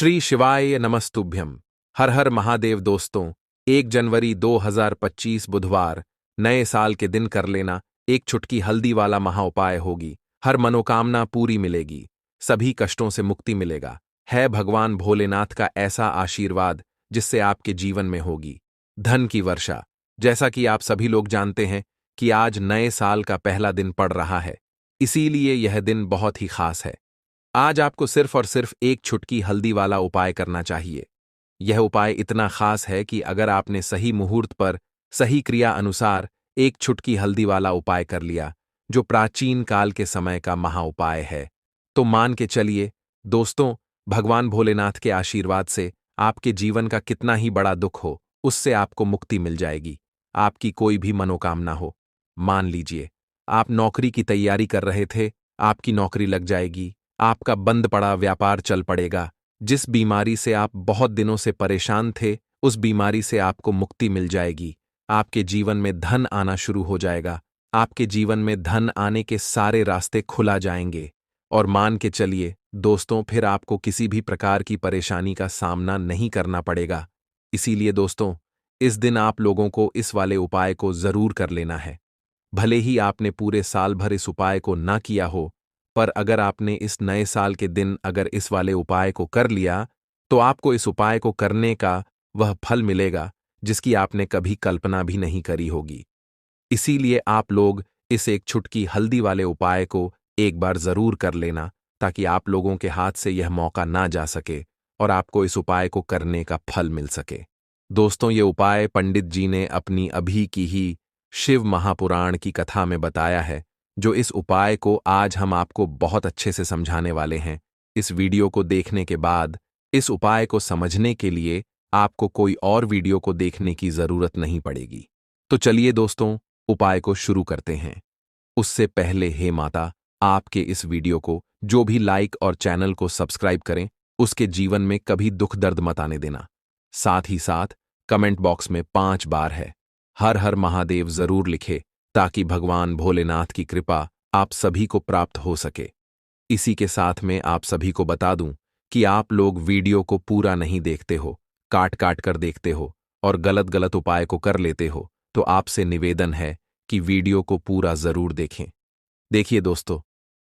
श्री शिवाय नमस्तुभ्यम। हर हर महादेव। दोस्तों, 1 जनवरी 2025 बुधवार नए साल के दिन कर लेना एक चुटकी हल्दी वाला महा उपाय होगी। हर मनोकामना पूरी मिलेगी, सभी कष्टों से मुक्ति मिलेगा। है भगवान भोलेनाथ का ऐसा आशीर्वाद जिससे आपके जीवन में होगी धन की वर्षा। जैसा कि आप सभी लोग जानते हैं कि आज नए साल का पहला दिन पड़ रहा है, इसीलिए यह दिन बहुत ही खास है। आज आपको सिर्फ और सिर्फ एक चुटकी हल्दी वाला उपाय करना चाहिए। यह उपाय इतना खास है कि अगर आपने सही मुहूर्त पर सही क्रिया अनुसार एक चुटकी हल्दी वाला उपाय कर लिया, जो प्राचीन काल के समय का महा उपाय है, तो मान के चलिए दोस्तों, भगवान भोलेनाथ के आशीर्वाद से आपके जीवन का कितना ही बड़ा दुख हो, उससे आपको मुक्ति मिल जाएगी। आपकी कोई भी मनोकामना हो, मान लीजिए आप नौकरी की तैयारी कर रहे थे, आपकी नौकरी लग जाएगी। आपका बंद पड़ा व्यापार चल पड़ेगा। जिस बीमारी से आप बहुत दिनों से परेशान थे, उस बीमारी से आपको मुक्ति मिल जाएगी। आपके जीवन में धन आना शुरू हो जाएगा। आपके जीवन में धन आने के सारे रास्ते खुला जाएंगे। और मान के चलिए दोस्तों, फिर आपको किसी भी प्रकार की परेशानी का सामना नहीं करना पड़ेगा। इसीलिए दोस्तों, इस दिन आप लोगों को इस वाले उपाय को जरूर कर लेना है। भले ही आपने पूरे साल भर इस उपाय को ना किया हो, पर अगर आपने इस नए साल के दिन अगर इस वाले उपाय को कर लिया, तो आपको इस उपाय को करने का वह फल मिलेगा जिसकी आपने कभी कल्पना भी नहीं करी होगी। इसीलिए आप लोग इस एक चुटकी हल्दी वाले उपाय को एक बार जरूर कर लेना, ताकि आप लोगों के हाथ से यह मौका ना जा सके और आपको इस उपाय को करने का फल मिल सके। दोस्तों, ये उपाय पंडित जी ने अपनी अभी की ही शिव महापुराण की कथा में बताया है, जो इस उपाय को आज हम आपको बहुत अच्छे से समझाने वाले हैं। इस वीडियो को देखने के बाद इस उपाय को समझने के लिए आपको कोई और वीडियो को देखने की जरूरत नहीं पड़ेगी। तो चलिए दोस्तों, उपाय को शुरू करते हैं। उससे पहले हे माता, आपके इस वीडियो को जो भी लाइक और चैनल को सब्सक्राइब करें, उसके जीवन में कभी दुख दर्द मत आने देना। साथ ही साथ कमेंट बॉक्स में 5 बार है हर हर महादेव जरूर लिखे, ताकि भगवान भोलेनाथ की कृपा आप सभी को प्राप्त हो सके। इसी के साथ में आप सभी को बता दूं कि आप लोग वीडियो को पूरा नहीं देखते हो, काट काट कर देखते हो और गलत गलत उपाय को कर लेते हो, तो आपसे निवेदन है कि वीडियो को पूरा जरूर देखें। देखिए दोस्तों,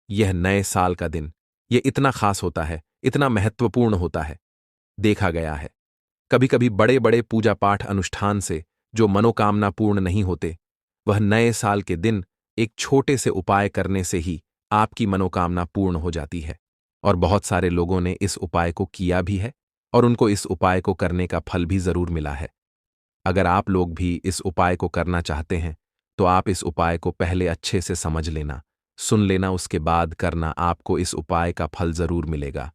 यह नए साल का दिन यह इतना खास होता है, इतना महत्वपूर्ण होता है। देखा गया है कभी कभी बड़े बड़े पूजा पाठ अनुष्ठान से जो मनोकामना पूर्ण नहीं होते, वह नए साल के दिन एक छोटे से उपाय करने से ही आपकी मनोकामना पूर्ण हो जाती है। और बहुत सारे लोगों ने इस उपाय को किया भी है और उनको इस उपाय को करने का फल भी जरूर मिला है। अगर आप लोग भी इस उपाय को करना चाहते हैं, तो आप इस उपाय को पहले अच्छे से समझ लेना, सुन लेना, उसके बाद करना। आपको इस उपाय का फल जरूर मिलेगा।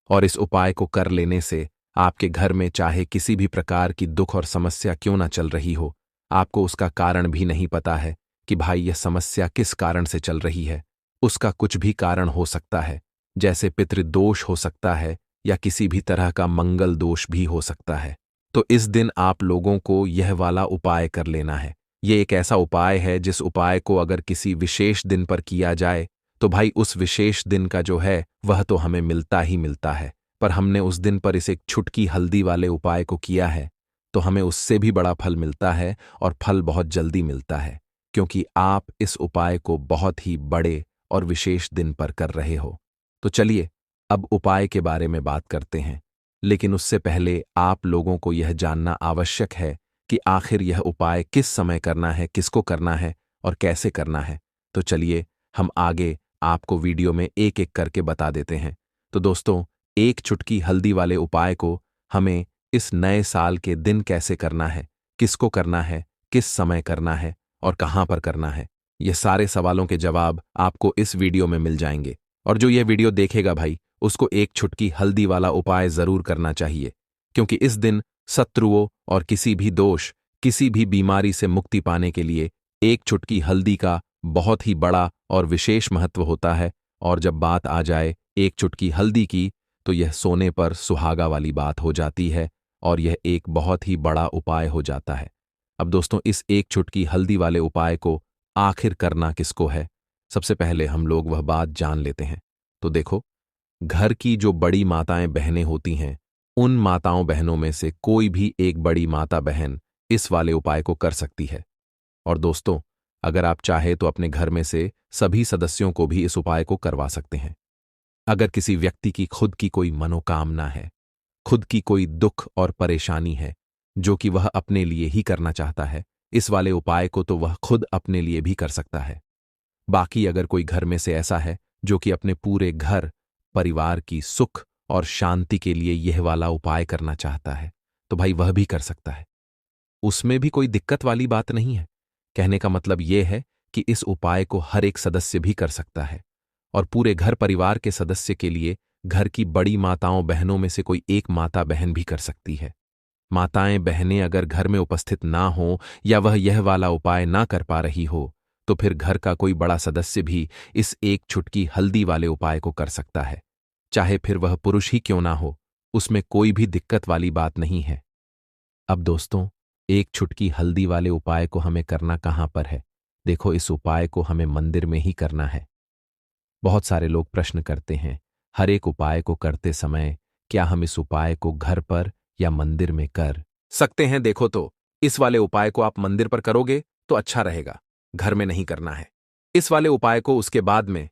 और इस उपाय को कर लेने से आपके घर में चाहे किसी भी प्रकार की दुख और समस्या क्यों ना चल रही हो, आपको उसका कारण भी नहीं पता है कि भाई यह समस्या किस कारण से चल रही है। उसका कुछ भी कारण हो सकता है, जैसे पितृदोष हो सकता है या किसी भी तरह का मंगल दोष भी हो सकता है। तो इस दिन आप लोगों को यह वाला उपाय कर लेना है। ये एक ऐसा उपाय है जिस उपाय को अगर किसी विशेष दिन पर किया जाए, तो भाई उस विशेष दिन का जो है वह तो हमें मिलता ही मिलता है। पर हमने उस दिन पर इस एक चुटकी हल्दी वाले उपाय को किया है, तो हमें उससे भी बड़ा फल मिलता है और फल बहुत जल्दी मिलता है, क्योंकि आप इस उपाय को बहुत ही बड़े और विशेष दिन पर कर रहे हो। तो चलिए अब उपाय के बारे में बात करते हैं, लेकिन उससे पहले आप लोगों को यह जानना आवश्यक है कि आखिर यह उपाय किस समय करना है, किसको करना है और कैसे करना है। तो चलिए हम आगे आपको वीडियो में एक एक करके बता देते हैं। तो दोस्तों, एक चुटकी हल्दी वाले उपाय को हमें इस नए साल के दिन कैसे करना है, किसको करना है, किस समय करना है और कहां पर करना है, ये सारे सवालों के जवाब आपको इस वीडियो में मिल जाएंगे। और जो ये वीडियो देखेगा भाई, उसको एक चुटकी हल्दी वाला उपाय जरूर करना चाहिए, क्योंकि इस दिन शत्रुओं और किसी भी दोष, किसी भी बीमारी से मुक्ति पाने के लिए एक चुटकी हल्दी का बहुत ही बड़ा और विशेष महत्व होता है। और जब बात आ जाए एक चुटकी हल्दी की, तो यह सोने पर सुहागा वाली बात हो जाती है और यह एक बहुत ही बड़ा उपाय हो जाता है। अब दोस्तों, इस एक चुटकी हल्दी वाले उपाय को आखिर करना किसको है, सबसे पहले हम लोग वह बात जान लेते हैं। तो देखो, घर की जो बड़ी माताएं बहनें होती हैं, उन माताओं बहनों में से कोई भी एक बड़ी माता बहन इस वाले उपाय को कर सकती है। और दोस्तों, अगर आप चाहे तो अपने घर में से सभी सदस्यों को भी इस उपाय को करवा सकते हैं। अगर किसी व्यक्ति की खुद की कोई मनोकामना है, खुद की कोई दुख और परेशानी है, जो कि वह अपने लिए ही करना चाहता है, इस वाले उपाय को तो वह खुद अपने लिए भी कर सकता है। बाकी अगर कोई घर में से ऐसा है जो कि अपने पूरे घर परिवार की सुख और शांति के लिए यह वाला उपाय करना चाहता है, तो भाई वह भी कर सकता है। उसमें भी कोई दिक्कत वाली बात नहीं है। कहने का मतलब यह है कि इस उपाय को हर एक सदस्य भी कर सकता है और पूरे घर परिवार के सदस्य के लिए घर की बड़ी माताओं बहनों में से कोई एक माता बहन भी कर सकती है। माताएं बहनें अगर घर में उपस्थित ना हो या वह यह वाला उपाय ना कर पा रही हो, तो फिर घर का कोई बड़ा सदस्य भी इस एक चुटकी हल्दी वाले उपाय को कर सकता है। चाहे फिर वह पुरुष ही क्यों ना हो, उसमें कोई भी दिक्कत वाली बात नहीं है। अब दोस्तों, एक चुटकी हल्दी वाले उपाय को हमें करना कहां पर है? देखो, इस उपाय को हमें मंदिर में ही करना है। बहुत सारे लोग प्रश्न करते हैं, हर एक उपाय को करते समय क्या हम इस उपाय को घर पर या मंदिर में कर सकते हैं? देखो तो, इस वाले उपाय को आप मंदिर पर करोगे तो अच्छा रहेगा, घर में नहीं करना है। इस वाले उपाय को उसके बाद में।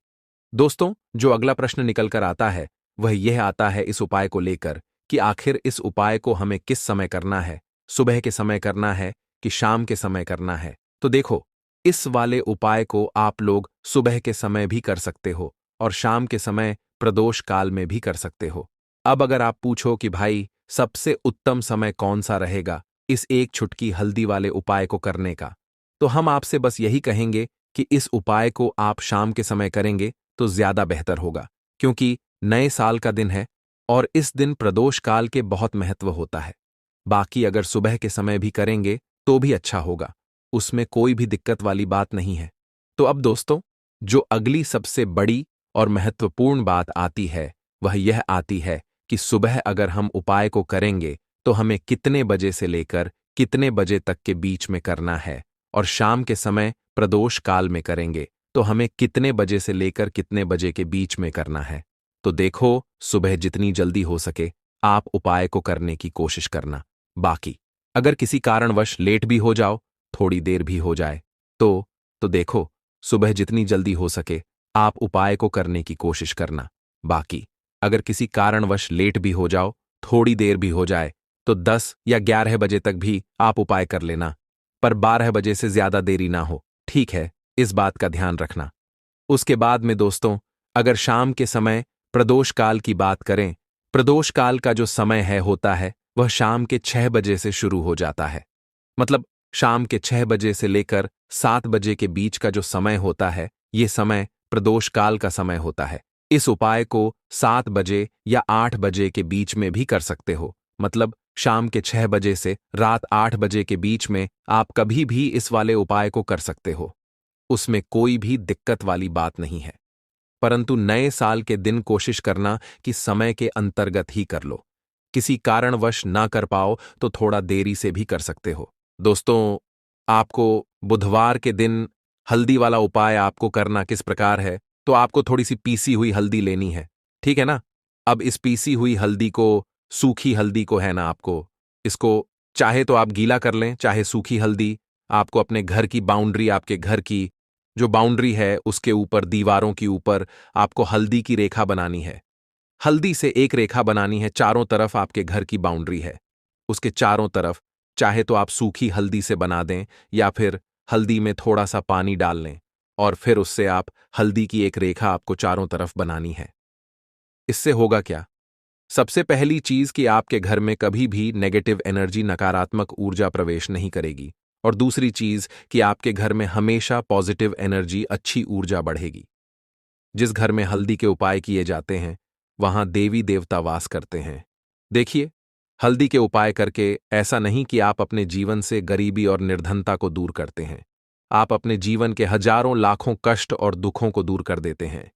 दोस्तों, जो अगला प्रश्न निकल कर आता है वह यह आता है इस उपाय को लेकर कि आखिर इस उपाय को हमें किस समय करना है, सुबह के समय करना है कि शाम के समय करना है? तो देखो, इस वाले उपाय को आप लोग सुबह के समय भी कर सकते हो और शाम के समय प्रदोष काल में भी कर सकते हो। अब अगर आप पूछो कि भाई सबसे उत्तम समय कौन सा रहेगा इस एक चुटकी हल्दी वाले उपाय को करने का, तो हम आपसे बस यही कहेंगे कि इस उपाय को आप शाम के समय करेंगे तो ज्यादा बेहतर होगा, क्योंकि नए साल का दिन है और इस दिन प्रदोष काल के बहुत महत्व होता है। बाकी अगर सुबह के समय भी करेंगे तो भी अच्छा होगा, उसमें कोई भी दिक्कत वाली बात नहीं है। तो अब दोस्तों, जो अगली सबसे बड़ी और महत्वपूर्ण बात आती है वह यह आती है कि सुबह अगर हम उपाय को करेंगे तो हमें कितने बजे से लेकर कितने बजे तक के बीच में करना है, और शाम के समय प्रदोष काल में करेंगे तो हमें कितने बजे से लेकर कितने बजे के बीच में करना है। तो देखो, सुबह जितनी जल्दी हो सके आप उपाय को करने की कोशिश करना। बाकी अगर किसी कारणवश लेट भी हो जाओ, थोड़ी देर भी हो जाए, तो देखो, सुबह जितनी जल्दी हो सके आप उपाय को करने की कोशिश करना। बाकी अगर किसी कारणवश लेट भी हो जाओ, थोड़ी देर भी हो जाए, तो 10 या 11 बजे तक भी आप उपाय कर लेना, पर 12 बजे से ज्यादा देरी ना हो, ठीक है? इस बात का ध्यान रखना। उसके बाद में दोस्तों, अगर शाम के समय प्रदोष काल की बात करें, प्रदोष काल का जो समय होता है वह शाम के 6 बजे से शुरू हो जाता है। मतलब शाम के 6 बजे से लेकर 7 बजे के बीच का जो समय होता है, ये समय प्रदोष काल का समय होता है। इस उपाय को 7 बजे या 8 बजे के बीच में भी कर सकते हो। मतलब शाम के 6 बजे से रात 8 बजे के बीच में आप कभी भी इस वाले उपाय को कर सकते हो, उसमें कोई भी दिक्कत वाली बात नहीं है। परंतु नए साल के दिन कोशिश करना कि समय के अंतर्गत ही कर लो। किसी कारणवश ना कर पाओ तो थोड़ा देरी से भी कर सकते हो। दोस्तों, आपको बुधवार के दिन हल्दी वाला उपाय आपको करना किस प्रकार है, तो आपको थोड़ी सी पीसी हुई हल्दी लेनी है, ठीक है ना? अब इस पीसी हुई हल्दी को, सूखी हल्दी को है ना, आपको इसको चाहे तो आप गीला कर लें, चाहे सूखी हल्दी आपको अपने घर की बाउंड्री, आपके घर की जो बाउंड्री है उसके ऊपर, दीवारों के ऊपर आपको हल्दी की रेखा बनानी है। हल्दी से एक रेखा बनानी है, चारों तरफ आपके घर की बाउंड्री है, उसके चारों तरफ चाहे तो आप सूखी हल्दी से बना दें या फिर हल्दी में थोड़ा सा पानी डाल लें और फिर उससे आप हल्दी की एक रेखा आपको चारों तरफ बनानी है। इससे होगा क्या? सबसे पहली चीज कि आपके घर में कभी भी नेगेटिव एनर्जी, नकारात्मक ऊर्जा प्रवेश नहीं करेगी, और दूसरी चीज कि आपके घर में हमेशा पॉजिटिव एनर्जी, अच्छी ऊर्जा बढ़ेगी। जिस घर में हल्दी के उपाय किए जाते हैं वहां देवी देवता वास करते हैं। देखिए, हल्दी के उपाय करके ऐसा नहीं कि आप अपने जीवन से गरीबी और निर्धनता को दूर करते हैं, आप अपने जीवन के हजारों लाखों कष्ट और दुखों को दूर कर देते हैं।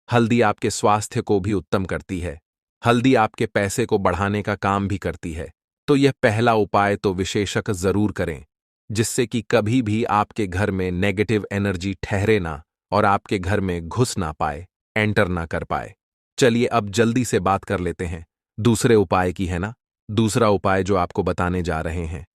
हल्दी आपके स्वास्थ्य को भी उत्तम करती है, हल्दी आपके पैसे को बढ़ाने का काम भी करती है। तो यह पहला उपाय तो विशेषक जरूर करें, जिससे कि कभी भी आपके घर में नेगेटिव एनर्जी ठहरे ना और आपके घर में घुस ना पाए, एंटर ना कर पाए। चलिए अब जल्दी से बात कर लेते हैं दूसरे उपाय की, है ना? दूसरा उपाय जो आपको बताने जा रहे हैं,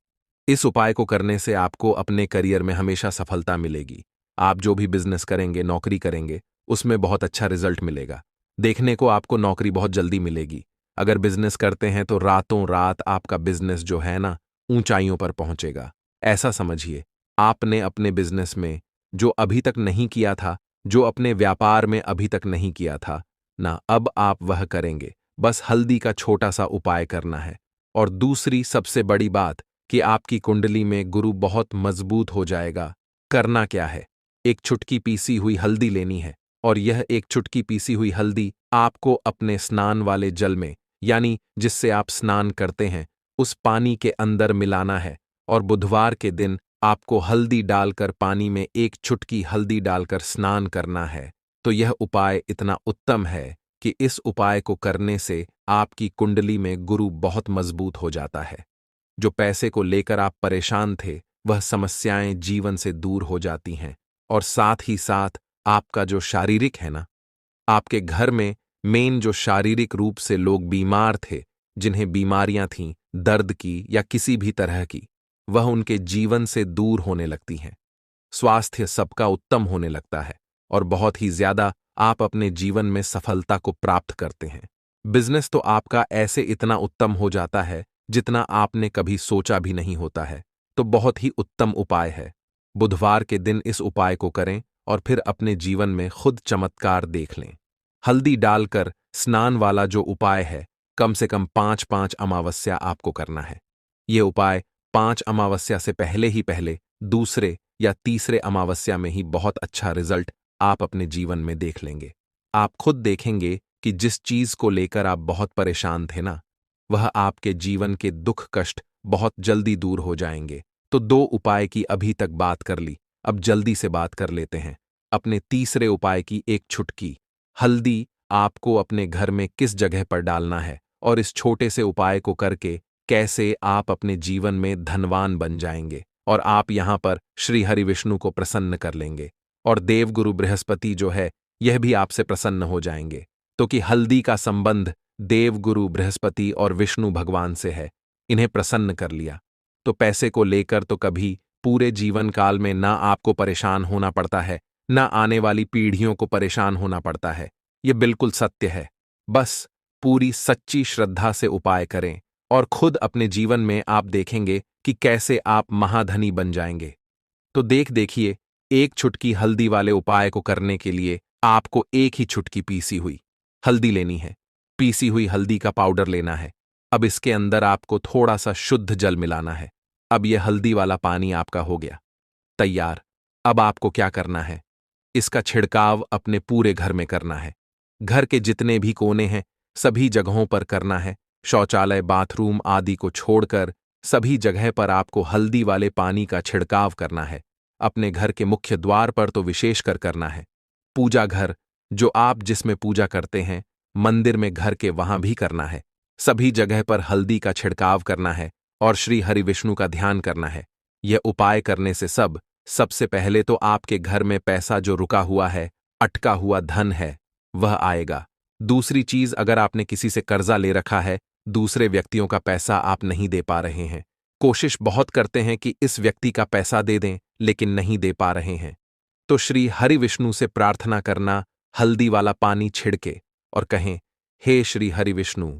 इस उपाय को करने से आपको अपने करियर में हमेशा सफलता मिलेगी। आप जो भी बिजनेस करेंगे, नौकरी करेंगे, उसमें बहुत अच्छा रिजल्ट मिलेगा। देखने को आपको नौकरी बहुत जल्दी मिलेगी। अगर बिजनेस करते हैं तो रातों रात आपका बिजनेस जो है ना, ऊंचाइयों पर पहुंचेगा। ऐसा समझिए, आपने अपने बिजनेस में जो अभी तक नहीं किया था, जो अपने व्यापार में अभी तक नहीं किया था ना, अब आप वह करेंगे। बस हल्दी का छोटा सा उपाय करना है। और दूसरी सबसे बड़ी बात कि आपकी कुंडली में गुरु बहुत मजबूत हो जाएगा। करना क्या है? एक चुटकी पीसी हुई हल्दी लेनी है, और यह एक चुटकी पीसी हुई हल्दी आपको अपने स्नान वाले जल में, यानी जिससे आप स्नान करते हैं, उस पानी के अंदर मिलाना है। और बुधवार के दिन आपको हल्दी डालकर, पानी में एक चुटकी हल्दी डालकर स्नान करना है। तो यह उपाय इतना उत्तम है कि इस उपाय को करने से आपकी कुंडली में गुरु बहुत मजबूत हो जाता है। जो पैसे को लेकर आप परेशान थे, वह समस्याएं जीवन से दूर हो जाती हैं। और साथ ही साथ आपका जो शारीरिक है ना, आपके घर में मेन जो शारीरिक रूप से लोग बीमार थे, जिन्हें बीमारियां थीं दर्द की या किसी भी तरह की, वह उनके जीवन से दूर होने लगती हैं। स्वास्थ्य सबका उत्तम होने लगता है और बहुत ही ज्यादा आप अपने जीवन में सफलता को प्राप्त करते हैं। बिजनेस तो आपका ऐसे इतना उत्तम हो जाता है जितना आपने कभी सोचा भी नहीं होता है। तो बहुत ही उत्तम उपाय है। बुधवार के दिन इस उपाय को करें और फिर अपने जीवन में खुद चमत्कार देख लें। हल्दी डालकर स्नान वाला जो उपाय है, कम से कम 5-5 अमावस्या आपको करना है। ये उपाय 5 अमावस्या से पहले ही पहले, दूसरे या तीसरे अमावस्या में ही बहुत अच्छा रिजल्ट आप अपने जीवन में देख लेंगे। आप खुद देखेंगे कि जिस चीज को लेकर आप बहुत परेशान थे ना, वह आपके जीवन के दुख कष्ट बहुत जल्दी दूर हो जाएंगे। तो 2 उपाय की अभी तक बात कर ली, अब जल्दी से बात कर लेते हैं अपने तीसरे उपाय की। एक चुटकी हल्दी आपको अपने घर में किस जगह पर डालना है, और इस छोटे से उपाय को करके कैसे आप अपने जीवन में धनवान बन जाएंगे और आप यहां पर श्री हरि विष्णु को प्रसन्न कर लेंगे। और देवगुरु बृहस्पति जो है, यह भी आपसे प्रसन्न हो जाएंगे। तो कि हल्दी का संबंध देवगुरु बृहस्पति और विष्णु भगवान से है। इन्हें प्रसन्न कर लिया तो पैसे को लेकर तो कभी पूरे जीवन काल में ना आपको परेशान होना पड़ता है, ना आने वाली पीढ़ियों को परेशान होना पड़ता है। यह बिल्कुल सत्य है। बस पूरी सच्ची श्रद्धा से उपाय करें और खुद अपने जीवन में आप देखेंगे कि कैसे आप महाधनी बन जाएंगे। तो देखिए, एक चुटकी हल्दी वाले उपाय को करने के लिए आपको एक ही चुटकी पीसी हुई हल्दी लेनी है। पीसी हुई हल्दी का पाउडर लेना है। अब इसके अंदर आपको थोड़ा सा शुद्ध जल मिलाना है। अब यह हल्दी वाला पानी आपका हो गया तैयार। अब आपको क्या करना है? इसका छिड़काव अपने पूरे घर में करना है। घर के जितने भी कोने हैं, सभी जगहों पर करना है। शौचालय, बाथरूम आदि को छोड़कर सभी जगह पर आपको हल्दी वाले पानी का छिड़काव करना है। अपने घर के मुख्य द्वार पर तो विशेषकर करना है। पूजा घर, जो आप जिसमें पूजा करते हैं, मंदिर में घर के वहां भी करना है। सभी जगह पर हल्दी का छिड़काव करना है और श्री हरि विष्णु का ध्यान करना है। यह उपाय करने से सबसे पहले तो आपके घर में पैसा जो रुका हुआ है, अटका हुआ धन है, वह आएगा। दूसरी चीज, अगर आपने किसी से कर्जा ले रखा है, दूसरे व्यक्तियों का पैसा आप नहीं दे पा रहे हैं, कोशिश बहुत करते हैं कि इस व्यक्ति का पैसा दे दें, लेकिन नहीं दे पा रहे हैं, तो श्री हरि विष्णु से प्रार्थना करना, हल्दी वाला पानी छिड़के और कहें, हे श्री हरि विष्णु,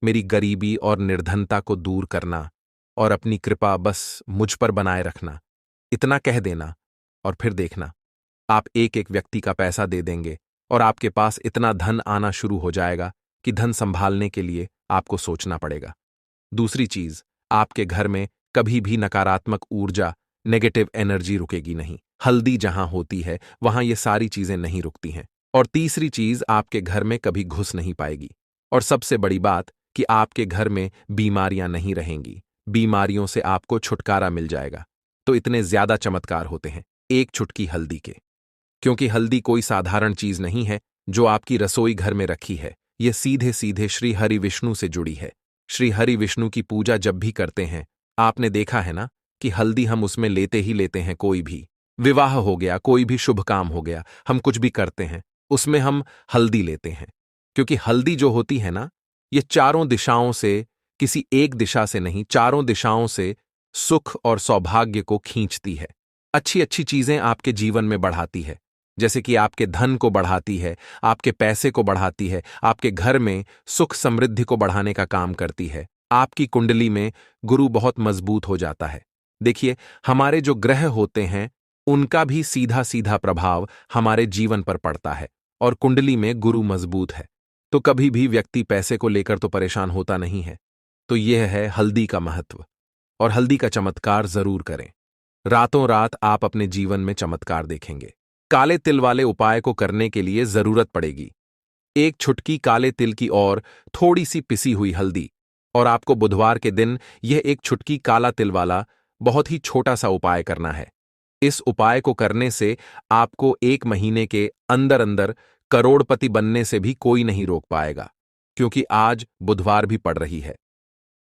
मेरी गरीबी और निर्धनता को दूर करना और अपनी कृपा बस मुझ पर बनाए रखना। इतना कह देना और फिर देखना, आप एक एक व्यक्ति का पैसा दे देंगे और आपके पास इतना धन आना शुरू हो जाएगा कि धन संभालने के लिए आपको सोचना पड़ेगा। दूसरी चीज, आपके घर में कभी भी नकारात्मक ऊर्जा, नेगेटिव एनर्जी रुकेगी नहीं। हल्दी जहां होती है, वहां ये सारी चीजें नहीं रुकती हैं। और तीसरी चीज, आपके घर में कभी घुस नहीं पाएगी। और सबसे बड़ी बात कि आपके घर में बीमारियां नहीं रहेंगी। बीमारियों से आपको छुटकारा मिल जाएगा। तो इतने ज्यादा चमत्कार होते हैं एक चुटकी हल्दी के। क्योंकि हल्दी कोई साधारण चीज नहीं है जो आपकी रसोई घर में रखी है। यह सीधे सीधे श्री हरि विष्णु से जुड़ी है। श्री हरि विष्णु की पूजा जब भी करते हैं, आपने देखा है ना कि हल्दी हम उसमें लेते ही लेते हैं। कोई भी विवाह हो गया, कोई भी शुभ काम हो गया, हम कुछ भी करते हैं, उसमें हम हल्दी लेते हैं। क्योंकि हल्दी जो होती है ना, ये चारों दिशाओं से किसी एक दिशा से नहीं, चारों दिशाओं से सुख और सौभाग्य को खींचती है। अच्छी अच्छी चीजें आपके जीवन में बढ़ाती है, जैसे कि आपके धन को बढ़ाती है, आपके पैसे को बढ़ाती है, आपके घर में सुख समृद्धि को बढ़ाने का काम करती है। आपकी कुंडली में गुरु बहुत मजबूत हो जाता है। देखिए, हमारे जो ग्रह होते हैं उनका भी सीधा सीधा प्रभाव हमारे जीवन पर पड़ता है, और कुंडली में गुरु मजबूत है तो कभी भी व्यक्ति पैसे को लेकर तो परेशान होता नहीं है। तो यह है हल्दी का महत्व, और हल्दी का चमत्कार जरूर करें। रातों रात आप अपने जीवन में चमत्कार देखेंगे। काले तिल वाले उपाय को करने के लिए जरूरत पड़ेगी एक छुटकी काले तिल की और थोड़ी सी पिसी हुई हल्दी, और आपको बुधवार के दिन यह एक छुटकी काला तिल वाला बहुत ही छोटा सा उपाय करना है। इस उपाय को करने से आपको 1 महीने के अंदर अंदर करोड़पति बनने से भी कोई नहीं रोक पाएगा, क्योंकि आज बुधवार भी पड़ रही है।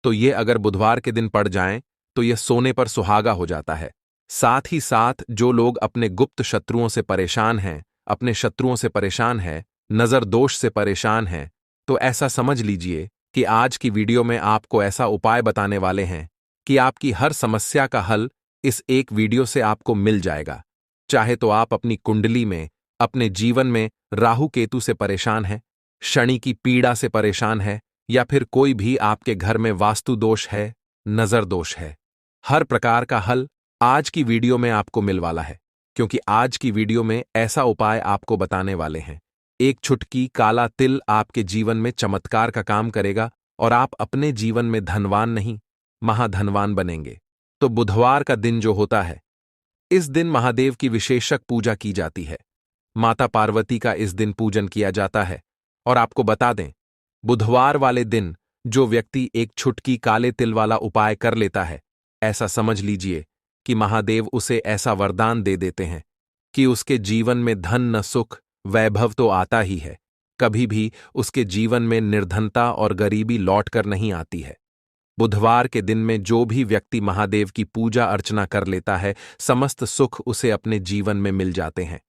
तो ये अगर बुधवार के दिन पड़ जाएं तो यह सोने पर सुहागा हो जाता है। साथ ही साथ जो लोग अपने गुप्त शत्रुओं से परेशान हैं, अपने शत्रुओं से परेशान हैं, नजर दोष से परेशान हैं, तो ऐसा समझ लीजिए कि आज की वीडियो में आपको ऐसा उपाय बताने वाले हैं कि आपकी हर समस्या का हल इस एक वीडियो से आपको मिल जाएगा। चाहे तो आप अपनी कुंडली में, अपने जीवन में राहु केतु से परेशान हैं, शनि की पीड़ा से परेशान है, या फिर कोई भी आपके घर में वास्तु दोष है, नजर दोष है, हर प्रकार का हल आज की वीडियो में आपको मिल वाला है। क्योंकि आज की वीडियो में ऐसा उपाय आपको बताने वाले हैं, एक छुटकी काला तिल आपके जीवन में चमत्कार का काम करेगा और आप अपने जीवन में धनवान नहीं, महाधनवान बनेंगे। तो बुधवार का दिन जो होता है, इस दिन महादेव की विशेषक पूजा की जाती है। माता पार्वती का इस दिन पूजन किया जाता है। और आपको बता दें, बुधवार वाले दिन जो व्यक्ति एक छुटकी काले तिल वाला उपाय कर लेता है, ऐसा समझ लीजिए कि महादेव उसे ऐसा वरदान दे देते हैं कि उसके जीवन में धन न सुख वैभव तो आता ही है, कभी भी उसके जीवन में निर्धनता और गरीबी लौट कर नहीं आती है। बुधवार के दिन में जो भी व्यक्ति महादेव की पूजा अर्चना कर लेता है, समस्त सुख उसे अपने जीवन में मिल जाते हैं।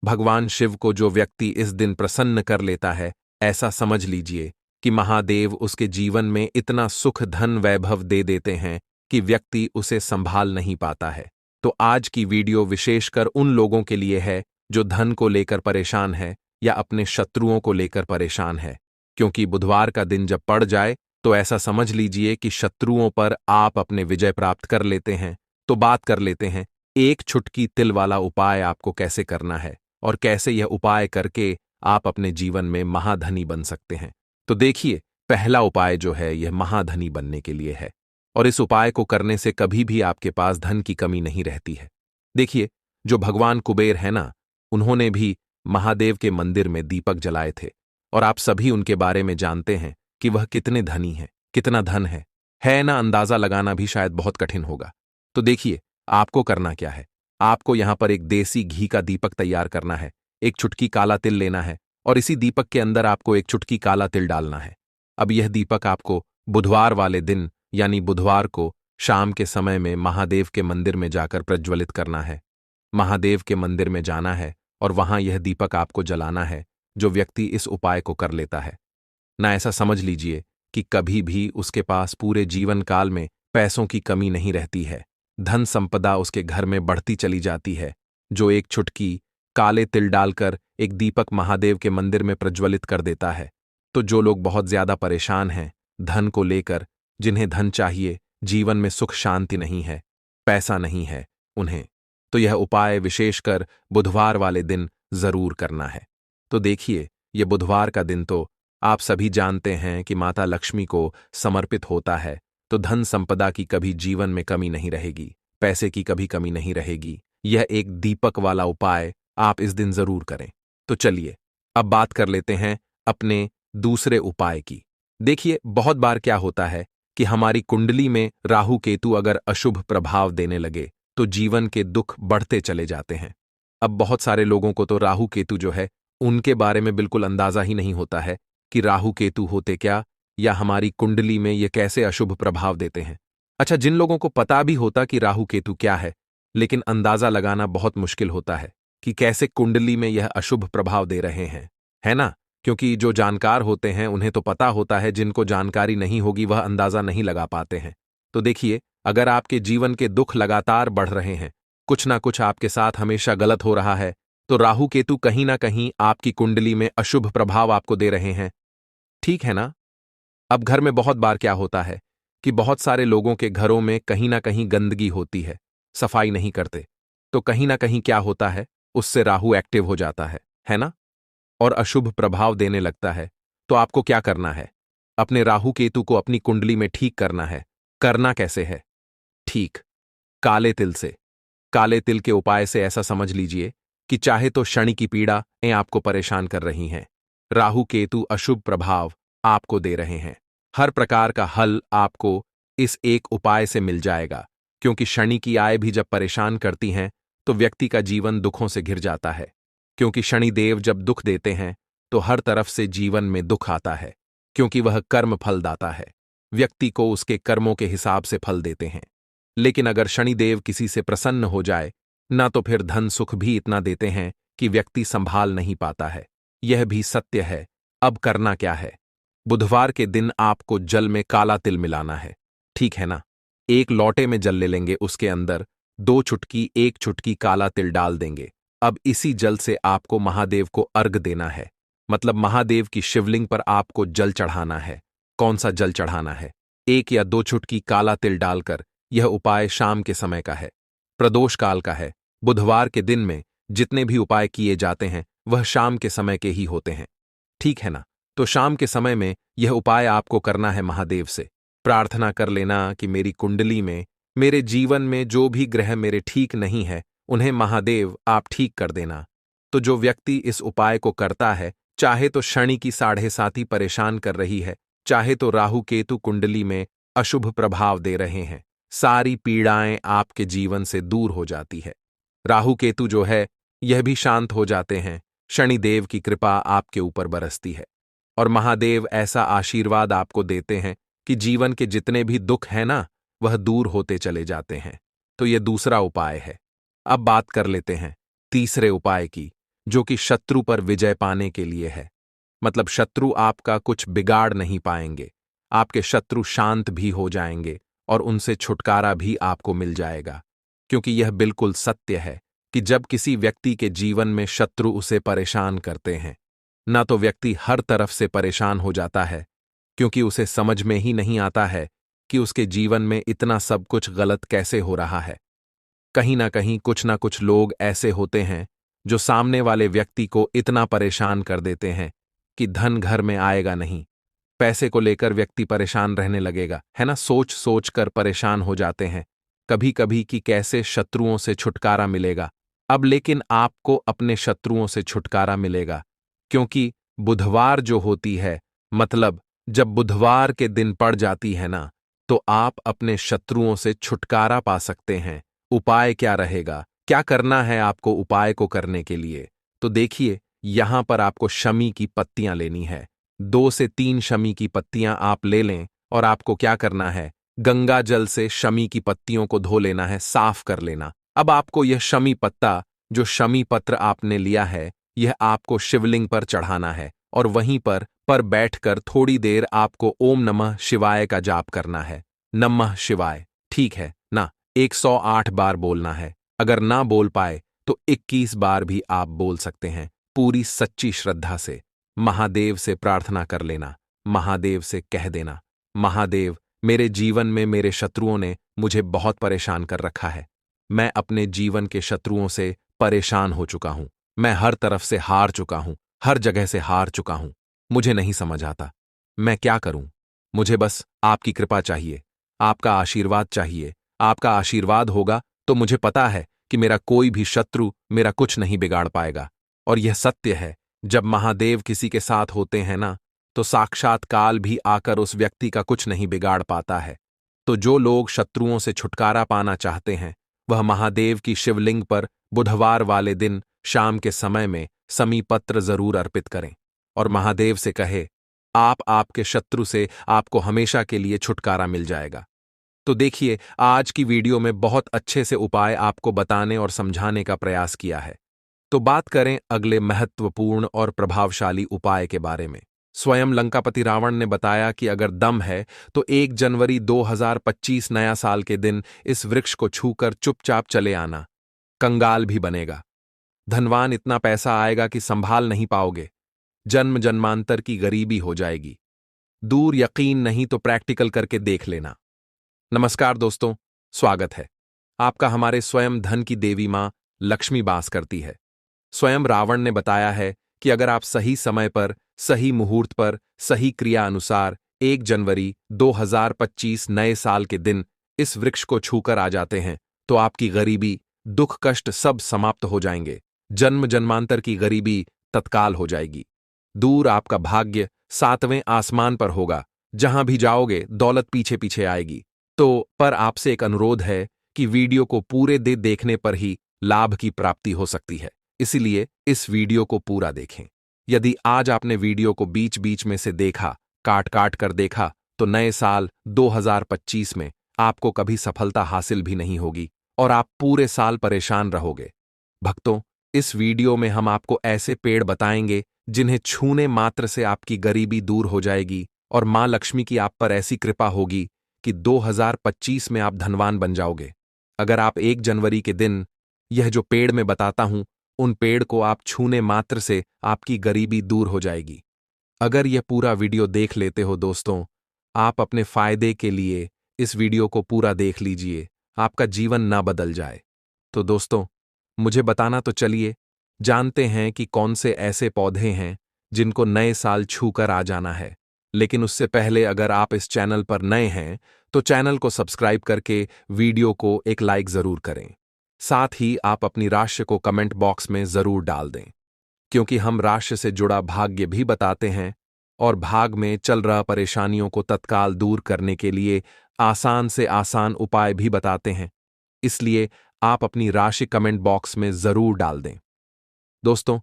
भगवान शिव को जो व्यक्ति इस दिन प्रसन्न कर लेता है, ऐसा समझ लीजिए कि महादेव उसके जीवन में इतना सुख धन वैभव दे देते हैं कि व्यक्ति उसे संभाल नहीं पाता है। तो आज की वीडियो विशेषकर उन लोगों के लिए है जो धन को लेकर परेशान है या अपने शत्रुओं को लेकर परेशान है, क्योंकि बुधवार का दिन जब पड़ जाए तो ऐसा समझ लीजिए कि शत्रुओं पर आप अपने विजय प्राप्त कर लेते हैं। तो बात कर लेते हैं एक छुटकी तिल वाला उपाय आपको कैसे करना है और कैसे यह उपाय करके आप अपने जीवन में महाधनी बन सकते हैं। तो देखिए, पहला उपाय जो है यह महाधनी बनने के लिए है, और इस उपाय को करने से कभी भी आपके पास धन की कमी नहीं रहती है। देखिए, जो भगवान कुबेर है ना, उन्होंने भी महादेव के मंदिर में दीपक जलाए थे, और आप सभी उनके बारे में जानते हैं कि वह कितने धनी हैं, कितना धन है ना, अंदाजा लगाना भी शायद बहुत कठिन होगा। तो देखिए, आपको करना क्या है। आपको यहां पर एक देसी घी का दीपक तैयार करना है, एक चुटकी काला तिल लेना है, और इसी दीपक के अंदर आपको एक चुटकी काला तिल डालना है। अब यह दीपक आपको बुधवार वाले दिन यानी बुधवार को शाम के समय में महादेव के मंदिर में जाकर प्रज्वलित करना है। महादेव के मंदिर में जाना है और वहां यह दीपक आपको जलाना है। जो व्यक्ति इस उपाय को कर लेता है ना, ऐसा समझ लीजिए कि कभी भी उसके पास पूरे जीवन काल में पैसों की कमी नहीं रहती है, धन संपदा उसके घर में बढ़ती चली जाती है। जो एक छुटकी काले तिल डालकर एक दीपक महादेव के मंदिर में प्रज्वलित कर देता है, तो जो लोग बहुत ज्यादा परेशान हैं धन को लेकर, जिन्हें धन चाहिए, जीवन में सुख शांति नहीं है, पैसा नहीं है उन्हें, तो यह उपाय विशेषकर बुधवार वाले दिन जरूर करना है। तो देखिए, यह बुधवार का दिन तो आप सभी जानते हैं कि माता लक्ष्मी को समर्पित होता है, तो धन संपदा की कभी जीवन में कमी नहीं रहेगी, पैसे की कभी कमी नहीं रहेगी। यह एक दीपक वाला उपाय आप इस दिन जरूर करें। तो चलिए अब बात कर लेते हैं अपने दूसरे उपाय की। देखिए, बहुत बार क्या होता है कि हमारी कुंडली में राहु केतु अगर अशुभ प्रभाव देने लगे तो जीवन के दुख बढ़ते चले जाते हैं। अब बहुत सारे लोगों को तो राहु केतु जो है उनके बारे में बिल्कुल अंदाजा ही नहीं होता है कि राहु केतु होते क्या, या हमारी कुंडली में ये कैसे अशुभ प्रभाव देते हैं। अच्छा, जिन लोगों को पता भी होता कि राहु केतु क्या है, लेकिन अंदाजा लगाना बहुत मुश्किल होता है कि कैसे कुंडली में यह अशुभ प्रभाव दे रहे हैं, है ना। क्योंकि जो जानकार होते हैं उन्हें तो पता होता है, जिनको जानकारी नहीं होगी वह अंदाजा नहीं लगा पाते हैं। तो देखिए, अगर आपके जीवन के दुख लगातार बढ़ रहे हैं, कुछ ना कुछ आपके साथ हमेशा गलत हो रहा है, तो राहु केतु कहीं ना कहीं आपकी कुंडली में अशुभ प्रभाव आपको दे रहे हैं। ठीक है ना? अब घर में बहुत बार क्या होता है कि बहुत सारे लोगों के घरों में कहीं ना कहीं गंदगी होती है, सफाई नहीं करते, तो कहीं ना कहीं क्या होता है, उससे राहु एक्टिव हो जाता है ना? और अशुभ प्रभाव देने लगता है। तो आपको क्या करना है? अपने राहु केतु को अपनी कुंडली में ठीक करना है। करना कैसे है? ठीक, काले तिल से। काले तिल के उपाय से ऐसा समझ लीजिए कि चाहे तो शनि की पीड़ाएं आपको परेशान कर रही हैं, राहु केतु अशुभ प्रभाव आपको दे रहे हैं, हर प्रकार का हल आपको इस एक उपाय से मिल जाएगा। क्योंकि शनि की आय भी जब परेशान करती हैं तो व्यक्ति का जीवन दुखों से घिर जाता है। क्योंकि शनि देव जब दुख देते हैं तो हर तरफ से जीवन में दुख आता है, क्योंकि वह कर्म फलदाता है। व्यक्ति को उसके कर्मों के हिसाब से फल देते हैं। लेकिन अगर शनिदेव किसी से प्रसन्न हो जाए ना, तो फिर धन सुख भी इतना देते हैं कि व्यक्ति संभाल नहीं पाता है। यह भी सत्य है। अब करना क्या है? बुधवार के दिन आपको जल में काला तिल मिलाना है। ठीक है ना? एक लोटे में जल ले लेंगे, उसके अंदर 2 चुटकी 1 चुटकी काला तिल डाल देंगे। अब इसी जल से आपको महादेव को अर्घ देना है, मतलब महादेव की शिवलिंग पर आपको जल चढ़ाना है। कौन सा जल चढ़ाना है? 1 या 2 चुटकी काला तिल डालकर। यह उपाय शाम के समय का है, प्रदोष काल का है। बुधवार के दिन में जितने भी उपाय किए जाते हैं वह शाम के समय के ही होते हैं। ठीक है ना? तो शाम के समय में यह उपाय आपको करना है। महादेव से प्रार्थना कर लेना कि मेरी कुंडली में, मेरे जीवन में जो भी ग्रह मेरे ठीक नहीं है उन्हें महादेव आप ठीक कर देना। तो जो व्यक्ति इस उपाय को करता है, चाहे तो शनि की 7.5 परेशान कर रही है, चाहे तो राहु केतु कुंडली में अशुभ प्रभाव दे रहे हैं, सारी पीड़ाएं आपके जीवन से दूर हो जाती है। राहु केतु जो है यह भी शांत हो जाते हैं। शनिदेव की कृपा आपके ऊपर बरसती है और महादेव ऐसा आशीर्वाद आपको देते हैं कि जीवन के जितने भी दुख हैं ना, वह दूर होते चले जाते हैं। तो यह दूसरा उपाय है। अब बात कर लेते हैं तीसरे उपाय की, जो कि शत्रु पर विजय पाने के लिए है। मतलब शत्रु आपका कुछ बिगाड़ नहीं पाएंगे, आपके शत्रु शांत भी हो जाएंगे और उनसे छुटकारा भी आपको मिल जाएगा। क्योंकि यह बिल्कुल सत्य है कि जब किसी व्यक्ति के जीवन में शत्रु उसे परेशान करते हैं ना, तो व्यक्ति हर तरफ से परेशान हो जाता है, क्योंकि उसे समझ में ही नहीं आता है कि उसके जीवन में इतना सब कुछ गलत कैसे हो रहा है। कहीं ना कुछ लोग ऐसे होते हैं जो सामने वाले व्यक्ति को इतना परेशान कर देते हैं कि धन घर में आएगा नहीं। पैसे को लेकर व्यक्ति परेशान रहने लगेगा, है ना? सोच सोच कर परेशान हो जाते हैं कभी कभी कि कैसे शत्रुओं से छुटकारा मिलेगा। अब लेकिन आपको अपने शत्रुओं से छुटकारा मिलेगा, क्योंकि बुधवार जो होती है, मतलब जब बुधवार के दिन पड़ जाती है ना, तो आप अपने शत्रुओं से छुटकारा पा सकते हैं। उपाय क्या रहेगा? क्या करना है आपको उपाय को करने के लिए? तो देखिए, यहां पर आपको शमी की पत्तियां लेनी है। 2 से 3 शमी की पत्तियां आप ले लें और आपको क्या करना है? गंगा जल से शमी की पत्तियों को धो लेना है, साफ कर लेना। अब आपको यह शमी पत्ता, जो शमी पत्र आपने लिया है, यह आपको शिवलिंग पर चढ़ाना है और वहीं पर बैठकर थोड़ी देर आपको ओम नमः शिवाय का जाप करना है। नमः शिवाय, ठीक है ना? 108 बार बोलना है। अगर ना बोल पाए तो 21 बार भी आप बोल सकते हैं। पूरी सच्ची श्रद्धा से महादेव से प्रार्थना कर लेना। महादेव से कह देना, महादेव, मेरे जीवन में मेरे शत्रुओं ने मुझे बहुत परेशान कर रखा है। मैं अपने जीवन के शत्रुओं से परेशान हो चुका हूं। मैं हर तरफ से हार चुका हूं, हर जगह से हार चुका हूं। मुझे नहीं समझ आता मैं क्या करूं। मुझे बस आपकी कृपा चाहिए, आपका आशीर्वाद चाहिए। आपका आशीर्वाद होगा तो मुझे पता है कि मेरा कोई भी शत्रु मेरा कुछ नहीं बिगाड़ पाएगा। और यह सत्य है, जब महादेव किसी के साथ होते हैं ना, तो साक्षात काल भी आकर उस व्यक्ति का कुछ नहीं बिगाड़ पाता है। तो जो लोग शत्रुओं से छुटकारा पाना चाहते हैं, वह महादेव की शिवलिंग पर बुधवार वाले दिन शाम के समय में समी पत्र जरूर अर्पित करें और महादेव से कहे, आपके शत्रु से आपको हमेशा के लिए छुटकारा मिल जाएगा। तो देखिए, आज की वीडियो में बहुत अच्छे से उपाय आपको बताने और समझाने का प्रयास किया है। तो बात करें अगले महत्वपूर्ण और प्रभावशाली उपाय के बारे में। स्वयं लंकापति रावण ने बताया कि अगर दम है तो 1 जनवरी 2025 नया साल के दिन इस वृक्ष को छूकर चुपचाप चले आना। कंगाल भी बनेगा। धनवान इतना पैसा आएगा कि संभाल नहीं पाओगे। जन्म जन्मांतर की गरीबी हो जाएगी। दूर यकीन नहीं तो प्रैक्टिकल करके देख लेना। नमस्कार दोस्तों, स्वागत है आपका हमारे स्वयं धन की देवी मां लक्ष्मी वास करती है। स्वयं रावण ने बताया है कि अगर आप सही समय पर, सही मुहूर्त पर, सही क्रिया अनुसार 1 जनवरी 2025 नए साल के दिन इस वृक्ष को छूकर आ जाते हैं तो आपकी गरीबी, दुख कष्ट सब समाप्त हो जाएंगे। जन्म जन्मांतर की गरीबी तत्काल हो जाएगी। दूर आपका भाग्य 7वें आसमान पर होगा। जहां भी जाओगे दौलत पीछे पीछे आएगी। तो पर आपसे एक अनुरोध है कि वीडियो को पूरे दे देखने पर ही लाभ की प्राप्ति हो सकती है, इसलिए इस वीडियो को पूरा देखें। यदि आज आपने वीडियो को बीच बीच में से देखा, काट काट कर देखा, तो नए साल 2025 में आपको कभी सफलता हासिल भी नहीं होगी और आप पूरे साल परेशान रहोगे। भक्तों, इस वीडियो में हम आपको ऐसे पेड़ बताएंगे जिन्हें छूने मात्र से आपकी गरीबी दूर हो जाएगी और मां लक्ष्मी की आप पर ऐसी कृपा होगी कि 2025 में आप धनवान बन जाओगे। अगर आप 1 जनवरी के दिन यह जो पेड़ मैं बताता हूं, उन पेड़ को आप छूने मात्र से आपकी गरीबी दूर हो जाएगी। अगर यह पूरा वीडियो देख लेते हो दोस्तों, आप अपने फायदे के लिए इस वीडियो को पूरा देख लीजिए, आपका जीवन ना बदल जाए। तो दोस्तों, मुझे बताना तो चलिए, जानते हैं कि कौन से ऐसे पौधे हैं जिनको नए साल छूकर आ जाना है। लेकिन उससे पहले अगर आप इस चैनल पर नए हैं तो चैनल को सब्सक्राइब करके वीडियो को एक लाइक जरूर करें। साथ ही आप अपनी राशि को कमेंट बॉक्स में जरूर डाल दें, क्योंकि हम राशि से जुड़ा भाग्य भी बताते हैं और भाग में चल रहा परेशानियों को तत्काल दूर करने के लिए आसान से आसान उपाय भी बताते हैं। इसलिए आप अपनी राशि कमेंट बॉक्स में जरूर डाल दें। दोस्तों,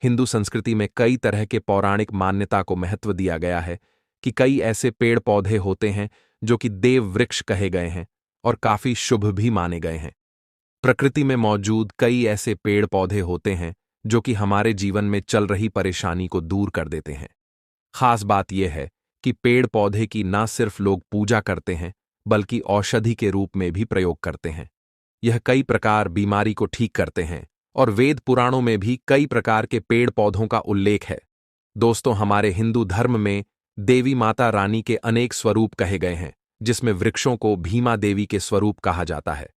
हिंदू संस्कृति में कई तरह के पौराणिक मान्यता को महत्व दिया गया है कि कई ऐसे पेड़ पौधे होते हैं जो कि देव वृक्ष कहे गए हैं और काफी शुभ भी माने गए हैं। प्रकृति में मौजूद कई ऐसे पेड़ पौधे होते हैं जो कि हमारे जीवन में चल रही परेशानी को दूर कर देते हैं। खास बात यह है कि पेड़ पौधे की ना सिर्फ लोग पूजा करते हैं बल्कि औषधि के रूप में भी प्रयोग करते हैं। यह कई प्रकार बीमारी को ठीक करते हैं और वेद पुराणों में भी कई प्रकार के पेड़ पौधों का उल्लेख है। दोस्तों, हमारे हिंदू धर्म में देवी माता रानी के अनेक स्वरूप कहे गए हैं, जिसमें वृक्षों को भीमा देवी के स्वरूप कहा जाता है।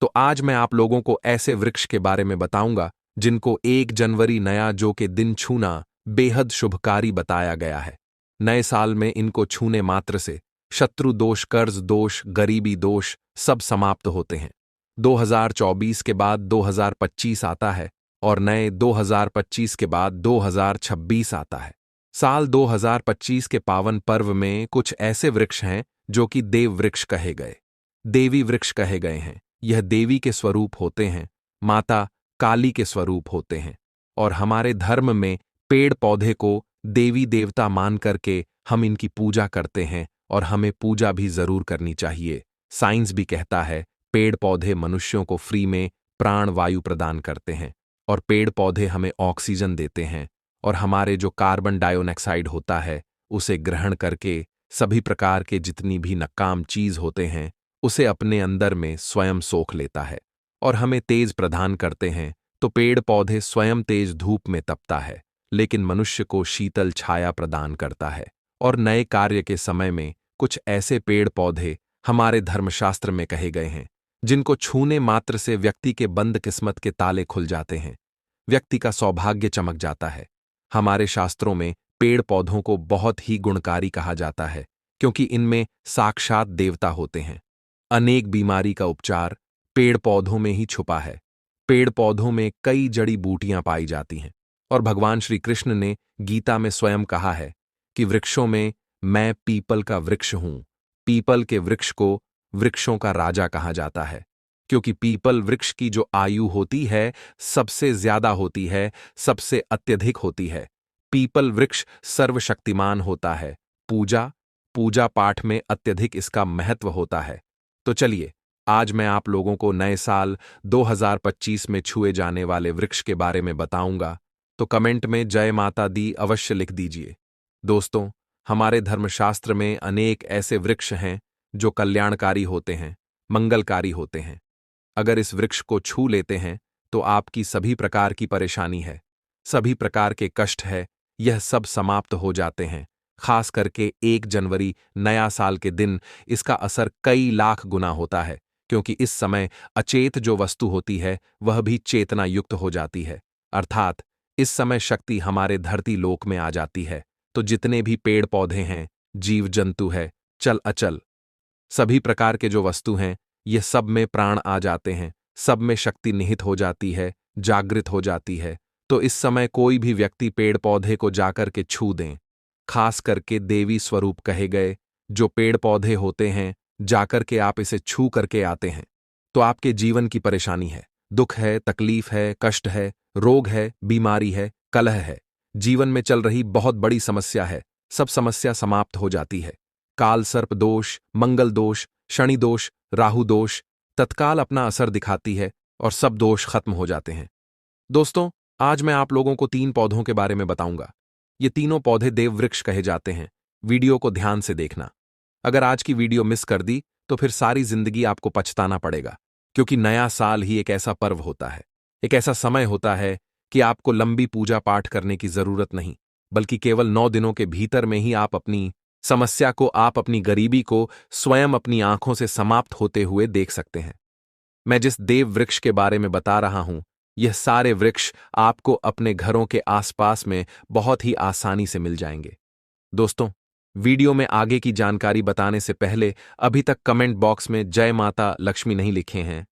तो आज मैं आप लोगों को ऐसे वृक्ष के बारे में बताऊंगा जिनको 1 जनवरी नया जो के दिन छूना बेहद शुभकारी बताया गया है। नए साल में इनको छूने मात्र से शत्रु दोष, कर्ज दोष, गरीबी दोष सब समाप्त होते हैं। 2024 के बाद 2025 आता है और नए 2025 के बाद 2026 आता है। साल 2025 के पावन पर्व में कुछ ऐसे वृक्ष हैं जो कि देव वृक्ष कहे गए, देवी वृक्ष कहे गए हैं। यह देवी के स्वरूप होते हैं, माता काली के स्वरूप होते हैं और हमारे धर्म में पेड़ पौधे को देवी देवता मान करके हम इनकी पूजा करते हैं और हमें पूजा भी जरूर करनी चाहिए। साइंस भी कहता है पेड़ पौधे मनुष्यों को फ्री में प्राण वायु प्रदान करते हैं और पेड़ पौधे हमें ऑक्सीजन देते हैं और हमारे जो कार्बन डाइऑक्साइड होता है उसे ग्रहण करके सभी प्रकार के जितनी भी नकाम चीज होते हैं उसे अपने अंदर में स्वयं सोख लेता है और हमें तेज प्रदान करते हैं। तो पेड़ पौधे स्वयं तेज धूप में तपता है लेकिन मनुष्य को शीतल छाया प्रदान करता है। और नए कार्य के समय में कुछ ऐसे पेड़ पौधे हमारे धर्मशास्त्र में कहे गए हैं जिनको छूने मात्र से व्यक्ति के बंद किस्मत के ताले खुल जाते हैं, व्यक्ति का सौभाग्य चमक जाता है। हमारे शास्त्रों में पेड़ पौधों को बहुत ही गुणकारी कहा जाता है क्योंकि इनमें साक्षात देवता होते हैं। अनेक बीमारी का उपचार पेड़ पौधों में ही छुपा है। पेड़ पौधों में कई जड़ी बूटियां पाई जाती हैं और भगवान श्री कृष्ण ने गीता में स्वयं कहा है कि वृक्षों में मैं पीपल का वृक्ष हूं। पीपल के वृक्ष को वृक्षों का राजा कहा जाता है क्योंकि पीपल वृक्ष की जो आयु होती है सबसे ज्यादा होती है, सबसे अत्यधिक होती है। पीपल वृक्ष सर्वशक्तिमान होता है। पूजा पाठ में अत्यधिक इसका महत्व होता है। तो चलिए आज मैं आप लोगों को नए साल 2025 में छुए जाने वाले वृक्ष के बारे में बताऊंगा, तो कमेंट में जय माता दी अवश्य लिख दीजिए। दोस्तों, हमारे धर्मशास्त्र में अनेक ऐसे वृक्ष हैं जो कल्याणकारी होते हैं, मंगलकारी होते हैं। अगर इस वृक्ष को छू लेते हैं तो आपकी सभी प्रकार की परेशानी है, सभी प्रकार के कष्ट है, यह सब समाप्त हो जाते हैं। खास करके 1 जनवरी नया साल के दिन इसका असर कई लाख गुना होता है, क्योंकि इस समय अचेत जो वस्तु होती है वह भी चेतना युक्त हो जाती है। अर्थात इस समय शक्ति हमारे धरती लोक में आ जाती है। तो जितने भी पेड़ पौधे हैं, जीव जंतु है, चल अचल, सभी प्रकार के जो वस्तु हैं, ये सब में प्राण आ जाते हैं, सब में शक्ति निहित हो जाती है, जागृत हो जाती है। तो इस समय कोई भी व्यक्ति पेड़ पौधे को जाकर के छू दें, खास करके देवी स्वरूप कहे गए जो पेड़ पौधे होते हैं, जाकर के आप इसे छू करके आते हैं तो आपके जीवन की परेशानी है, दुख है, तकलीफ है, कष्ट है, रोग है, बीमारी है, कलह है, जीवन में चल रही बहुत बड़ी समस्या है, सब समस्या समाप्त हो जाती है। काल सर्प दोष, मंगल दोष, शनि दोष, राहु दोष तत्काल अपना असर दिखाती है और सब दोष खत्म हो जाते हैं। दोस्तों, आज मैं आप लोगों को 3 पौधों के बारे में बताऊंगा। ये तीनों पौधे देववृक्ष कहे जाते हैं। वीडियो को ध्यान से देखना। अगर आज की वीडियो मिस कर दी तो फिर सारी जिंदगी आपको पछताना पड़ेगा, क्योंकि नया साल ही एक ऐसा पर्व होता है, एक ऐसा समय होता है कि आपको लंबी पूजा पाठ करने की जरूरत नहीं, बल्कि केवल 9 दिनों के भीतर में ही आप अपनी समस्या को, आप अपनी गरीबी को स्वयं अपनी आंखों से समाप्त होते हुए देख सकते हैं। मैं जिस देव वृक्ष के बारे में बता रहा हूं, यह सारे वृक्ष आपको अपने घरों के आसपास में बहुत ही आसानी से मिल जाएंगे। दोस्तों, वीडियो में आगे की जानकारी बताने से पहले अभी तक कमेंट बॉक्स में जय माता लक्ष्मी नहीं लिखे हैं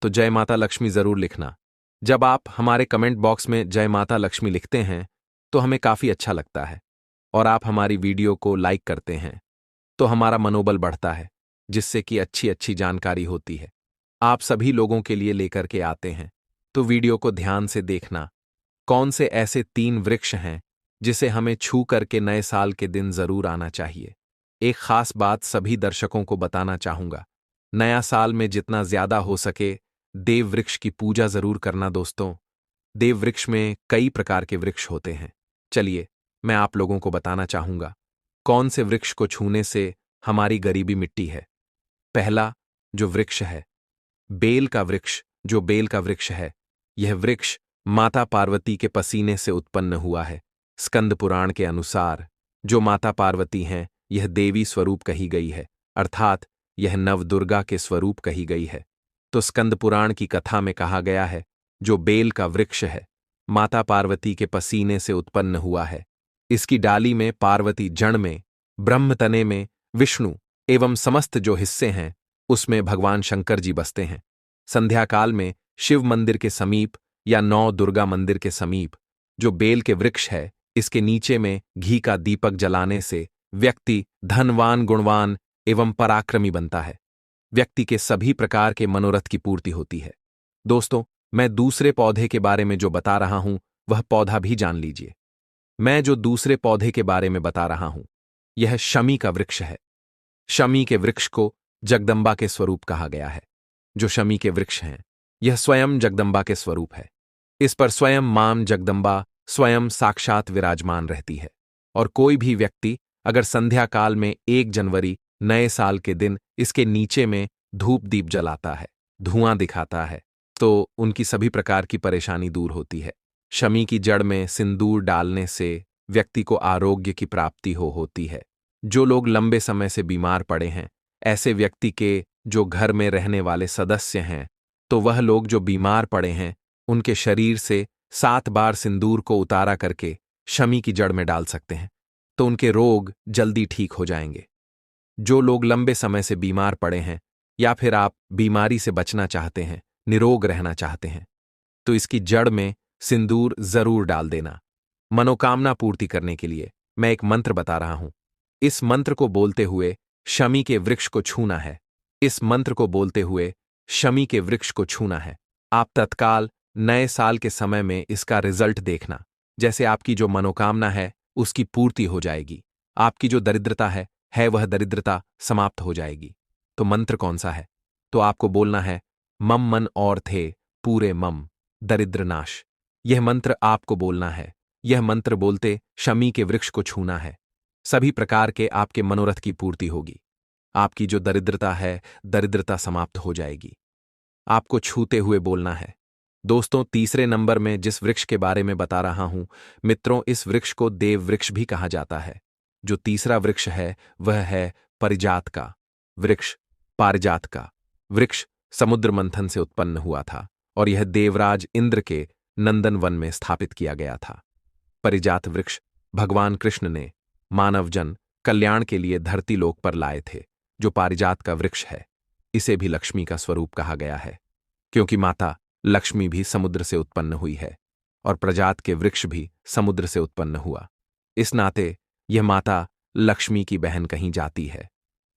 तो जय माता लक्ष्मी जरूर लिखना। जब आप हमारे कमेंट बॉक्स में जय माता लक्ष्मी लिखते हैं तो हमें काफी अच्छा लगता है, और आप हमारी वीडियो को लाइक करते हैं तो हमारा मनोबल बढ़ता है, जिससे कि अच्छी अच्छी जानकारी होती है, आप सभी लोगों के लिए लेकर के आते हैं। तो वीडियो को ध्यान से देखना। कौन से ऐसे 3 वृक्ष हैं जिसे हमें छू करके नए साल के दिन जरूर आना चाहिए। एक खास बात सभी दर्शकों को बताना चाहूंगा, नया साल में जितना ज्यादा हो सके देव वृक्ष की पूजा जरूर करना। दोस्तों, देव वृक्ष में कई प्रकार के वृक्ष होते हैं। चलिए, मैं आप लोगों को बताना चाहूंगा कौन से वृक्ष को छूने से हमारी गरीबी मिटती है। पहला जो वृक्ष है, बेल का वृक्ष। जो बेल का वृक्ष है, यह वृक्ष माता पार्वती के पसीने से उत्पन्न हुआ है। स्कंद पुराण के अनुसार जो माता पार्वती हैं, यह देवी स्वरूप कही गई है, अर्थात यह नवदुर्गा के स्वरूप कही गई है। तो स्कंद पुराण की कथा में कहा गया है, जो बेल का वृक्ष है, माता पार्वती के पसीने से उत्पन्न हुआ है। इसकी डाली में पार्वती, जड़ में ब्रह्म, तने में विष्णु एवं समस्त जो हिस्से हैं उसमें भगवान शंकर जी बसते हैं। संध्या काल में शिव मंदिर के समीप या 9 दुर्गा मंदिर के समीप जो बेल के वृक्ष है, इसके नीचे में घी का दीपक जलाने से व्यक्ति धनवान, गुणवान एवं पराक्रमी बनता है। व्यक्ति के सभी प्रकार के मनोरथ की पूर्ति होती है। दोस्तों, मैं दूसरे पौधे के बारे में जो बता रहा हूं वह पौधा भी जान लीजिए। मैं जो दूसरे पौधे के बारे में बता रहा हूं, यह शमी का वृक्ष है। शमी के वृक्ष को जगदंबा के स्वरूप कहा गया है। जो शमी के वृक्ष हैं, यह स्वयं जगदंबा के स्वरूप है। इस पर स्वयं मां जगदंबा स्वयं साक्षात विराजमान रहती है। और कोई भी व्यक्ति अगर संध्या काल में 1 जनवरी नए साल के दिन इसके नीचे में धूप दीप जलाता है, धुआं दिखाता है, तो उनकी सभी प्रकार की परेशानी दूर होती है। शमी की जड़ में सिंदूर डालने से व्यक्ति को आरोग्य की प्राप्ति होती है। जो लोग लंबे समय से बीमार पड़े हैं, ऐसे व्यक्ति के जो घर में रहने वाले सदस्य हैं, तो वह लोग जो बीमार पड़े हैं उनके शरीर से 7 बार सिंदूर को उतारा करके शमी की जड़ में डाल सकते हैं, तो उनके रोग जल्दी ठीक हो जाएंगे। जो लोग लंबे समय से बीमार पड़े हैं या फिर आप बीमारी से बचना चाहते हैं, निरोग रहना चाहते हैं, तो इसकी जड़ में सिंदूर जरूर डाल देना। मनोकामना पूर्ति करने के लिए मैं एक मंत्र बता रहा हूं। इस मंत्र को बोलते हुए शमी के वृक्ष को छूना है। इस मंत्र को बोलते हुए शमी के वृक्ष को छूना है। आप तत्काल नए साल के समय में इसका रिजल्ट देखना। जैसे आपकी जो मनोकामना है उसकी पूर्ति हो जाएगी। आपकी जो दरिद्रता है वह दरिद्रता समाप्त हो जाएगी। तो मंत्र कौन सा है? तो आपको बोलना है मम मन और थे पूरे मम दरिद्रनाश। यह मंत्र आपको बोलना है। यह मंत्र बोलते शमी के वृक्ष को छूना है। सभी प्रकार के आपके मनोरथ की पूर्ति होगी। आपकी जो दरिद्रता है, दरिद्रता समाप्त हो जाएगी। आपको छूते हुए बोलना है। दोस्तों, तीसरे नंबर में जिस वृक्ष के बारे में बता रहा हूं, मित्रों, इस वृक्ष को देव वृक्ष भी कहा जाता है। जो तीसरा वृक्ष है वह है परिजात का वृक्ष। पारिजात का वृक्ष समुद्र मंथन से उत्पन्न हुआ था और यह देवराज इंद्र के नंदन वन में स्थापित किया गया था। परिजात वृक्ष भगवान कृष्ण ने मानवजन कल्याण के लिए धरती लोक पर लाए थे। जो पारिजात का वृक्ष है, इसे भी लक्ष्मी का स्वरूप कहा गया है, क्योंकि माता लक्ष्मी भी समुद्र से उत्पन्न हुई है और प्रजात के वृक्ष भी समुद्र से उत्पन्न हुआ। इस नाते यह माता लक्ष्मी की बहन कही जाती है।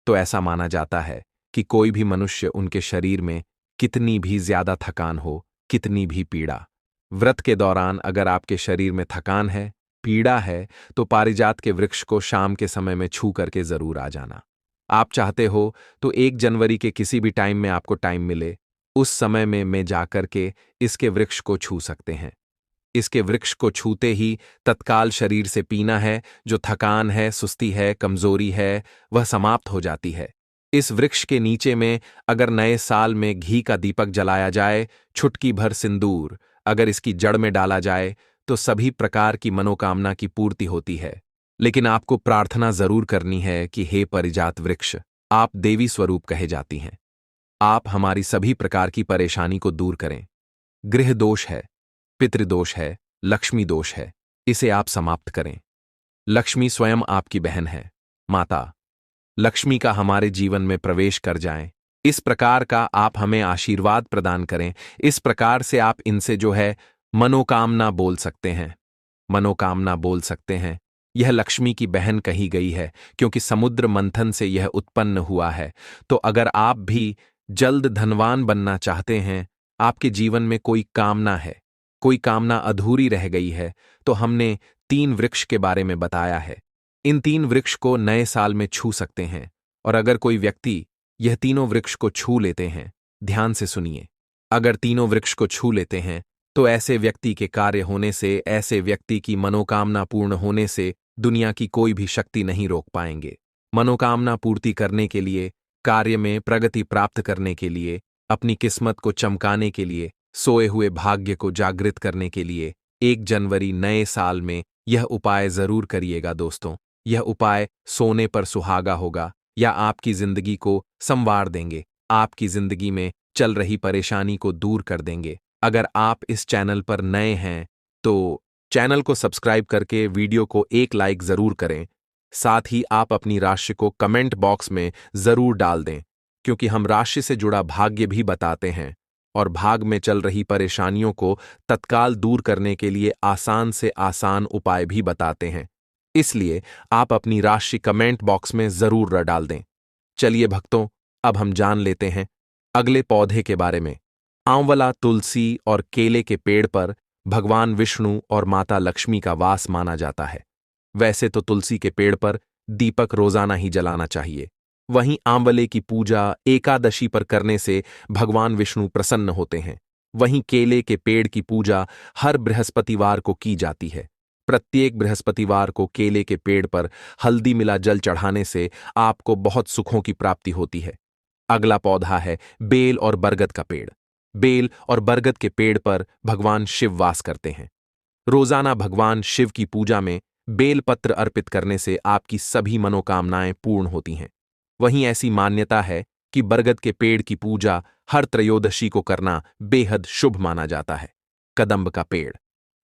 तो ऐसा माना जाता है कि कोई भी मनुष्य उनके शरीर में कितनी भी ज्यादा थकान हो, कितनी भी पीड़ा, व्रत के दौरान अगर आपके शरीर में थकान है, पीड़ा है, तो पारिजात के वृक्ष को शाम के समय में छू करके जरूर आ जाना। आप चाहते हो तो 1 जनवरी के किसी भी टाइम में आपको टाइम मिले, उस समय में जाकर के इसके वृक्ष को छू सकते हैं। इसके वृक्ष को छूते ही तत्काल शरीर से पीना है, जो थकान है, सुस्ती है, कमजोरी है, वह समाप्त हो जाती है। इस वृक्ष के नीचे में अगर नए साल में घी का दीपक जलाया जाए, छुटकी भर सिंदूर अगर इसकी जड़ में डाला जाए, तो सभी प्रकार की मनोकामना की पूर्ति होती है। लेकिन आपको प्रार्थना जरूर करनी है कि हे परिजात वृक्ष, आप देवी स्वरूप कहे जाती हैं। आप हमारी सभी प्रकार की परेशानी को दूर करें। गृह दोष है, पितृदोष है, लक्ष्मी दोष है, इसे आप समाप्त करें। लक्ष्मी स्वयं आपकी बहन है। माता लक्ष्मी का हमारे जीवन में प्रवेश कर जाएं, इस प्रकार का आप हमें आशीर्वाद प्रदान करें। इस प्रकार से आप इनसे जो है मनोकामना बोल सकते हैं। मनोकामना बोल सकते हैं। यह लक्ष्मी की बहन कही गई है, क्योंकि समुद्र मंथन से यह उत्पन्न हुआ है। तो अगर आप भी जल्द धनवान बनना चाहते हैं, आपके जीवन में कोई कामना है, कोई कामना अधूरी रह गई है, तो हमने 3 वृक्ष के बारे में बताया है। इन 3 वृक्ष को नए साल में छू सकते हैं। और अगर कोई व्यक्ति यह तीनों वृक्ष को छू लेते हैं, ध्यान से सुनिए, अगर तीनों वृक्ष को छू लेते हैं, तो ऐसे व्यक्ति के कार्य होने से, ऐसे व्यक्ति की मनोकामना पूर्ण होने से दुनिया की कोई भी शक्ति नहीं रोक पाएंगे। मनोकामना पूर्ति करने के लिए, कार्य में प्रगति प्राप्त करने के लिए, अपनी किस्मत को चमकाने के लिए, सोए हुए भाग्य को जागृत करने के लिए 1 जनवरी नए साल में यह उपाय जरूर करिएगा दोस्तों। यह उपाय सोने पर सुहागा होगा या आपकी जिंदगी को संवार देंगे, आपकी जिंदगी में चल रही परेशानी को दूर कर देंगे। अगर आप इस चैनल पर नए हैं तो चैनल को सब्सक्राइब करके वीडियो को एक लाइक जरूर करें। साथ ही आप अपनी राशि को कमेंट बॉक्स में जरूर डाल दें, क्योंकि हम राशि से जुड़ा भाग्य भी बताते हैं और भाग में चल रही परेशानियों को तत्काल दूर करने के लिए आसान से आसान उपाय भी बताते हैं। इसलिए आप अपनी राशि कमेंट बॉक्स में जरूर डाल दें। चलिए भक्तों, अब हम जान लेते हैं अगले पौधे के बारे में। आंवला, तुलसी और केले के पेड़ पर भगवान विष्णु और माता लक्ष्मी का वास माना जाता है। वैसे तो तुलसी के पेड़ पर दीपक रोजाना ही जलाना चाहिए। वहीं आंवले की पूजा एकादशी पर करने से भगवान विष्णु प्रसन्न होते हैं। वहीं केले के पेड़ की पूजा हर बृहस्पतिवार को की जाती है। प्रत्येक बृहस्पतिवार को केले के पेड़ पर हल्दी मिला जल चढ़ाने से आपको बहुत सुखों की प्राप्ति होती है। अगला पौधा है बेल और बरगद का पेड़। बेल और बरगद के पेड़ पर भगवान शिव वास करते हैं। रोजाना भगवान शिव की पूजा में बेल पत्र अर्पित करने से आपकी सभी मनोकामनाएं पूर्ण होती हैं। वहीं ऐसी मान्यता है कि बरगद के पेड़ की पूजा हर त्रयोदशी को करना बेहद शुभ माना जाता है। कदंब का पेड़।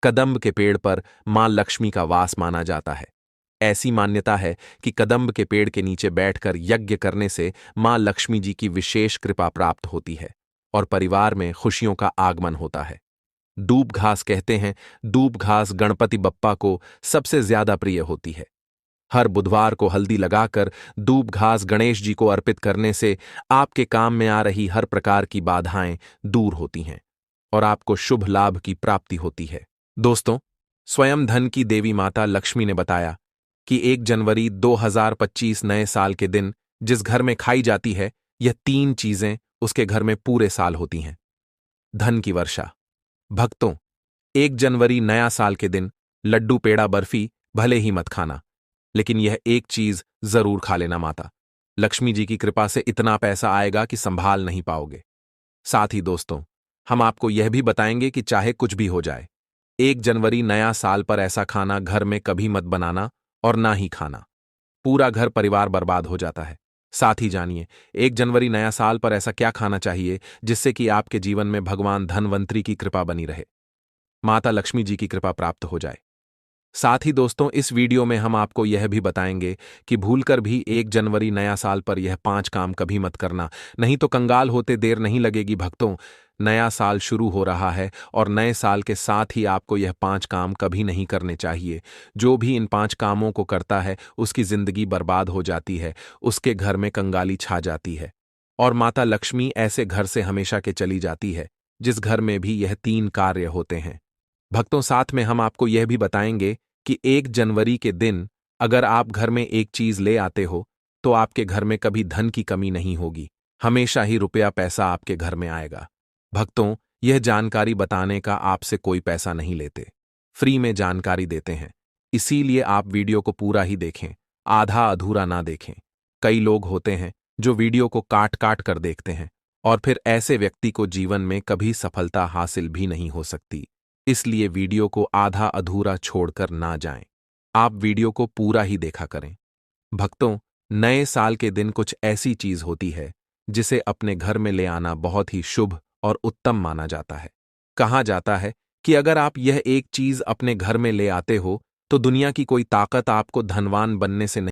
कदंब के पेड़ पर मां लक्ष्मी का वास माना जाता है। ऐसी मान्यता है कि कदंब के पेड़ के नीचे बैठकर यज्ञ करने से मां लक्ष्मी जी की विशेष कृपा प्राप्त होती है और परिवार में खुशियों का आगमन होता है। दूब घास कहते हैं, दूब घास गणपति बप्पा को सबसे ज्यादा प्रिय होती है। हर बुधवार को हल्दी लगाकर दूब घास गणेश जी को अर्पित करने से आपके काम में आ रही हर प्रकार की बाधाएं दूर होती हैं और आपको शुभ लाभ की प्राप्ति होती है। दोस्तों, स्वयं धन की देवी माता लक्ष्मी ने बताया कि 1 जनवरी 2025 नए साल के दिन जिस घर में खाई जाती है, यह 3 चीजें उसके घर में पूरे साल होती हैं। धन की वर्षा। भक्तों, 1 जनवरी नया साल के दिन लड्डू पेड़ा बर्फी भले ही मत खाना, लेकिन यह एक चीज जरूर खा लेना माता लक्ष्मी जी की कृपा से इतना पैसा आएगा कि संभाल नहीं पाओगे। साथ ही दोस्तों, हम आपको यह भी बताएंगे कि चाहे कुछ भी हो जाए, 1 जनवरी नया साल पर ऐसा खाना घर में कभी मत बनाना और ना ही खाना। पूरा घर परिवार बर्बाद हो जाता है। साथ ही जानिए, 1 जनवरी नया साल पर ऐसा क्या खाना चाहिए जिससे कि आपके जीवन में भगवान धनवंतरी की कृपा बनी रहे, माता लक्ष्मी जी की कृपा प्राप्त हो जाए। साथ ही दोस्तों, इस वीडियो में हम आपको यह भी बताएंगे कि भूलकर भी 1 जनवरी नया साल पर यह 5 काम कभी मत करना, नहीं तो कंगाल होते देर नहीं लगेगी। भक्तों, नया साल शुरू हो रहा है और नए साल के साथ ही आपको यह 5 काम कभी नहीं करने चाहिए। जो भी इन 5 कामों को करता है उसकी जिंदगी बर्बाद हो जाती है, उसके घर में कंगाली छा जाती है और माता लक्ष्मी ऐसे घर से हमेशा के चली जाती है जिस घर में भी यह 3 कार्य होते हैं। भक्तों, साथ में हम आपको यह भी बताएंगे कि 1 जनवरी के दिन अगर आप घर में एक चीज ले आते हो तो आपके घर में कभी धन की कमी नहीं होगी, हमेशा ही रुपया पैसा आपके घर में आएगा। भक्तों, यह जानकारी बताने का आपसे कोई पैसा नहीं लेते, फ्री में जानकारी देते हैं, इसीलिए आप वीडियो को पूरा ही देखें, आधा अधूरा ना देखें। कई लोग होते हैं जो वीडियो को काट काट कर देखते हैं और फिर ऐसे व्यक्ति को जीवन में कभी सफलता हासिल भी नहीं हो सकती। इसलिए वीडियो को आधा अधूरा छोड़कर ना जाएं, आप वीडियो को पूरा ही देखा करें। भक्तों, नए साल के दिन कुछ ऐसी चीज होती है जिसे अपने घर में ले आना बहुत ही शुभ और उत्तम माना जाता है। कहा जाता है कि अगर आप यह एक चीज अपने घर में ले आते हो तो दुनिया की कोई ताकत आपको धनवान बनने से नहीं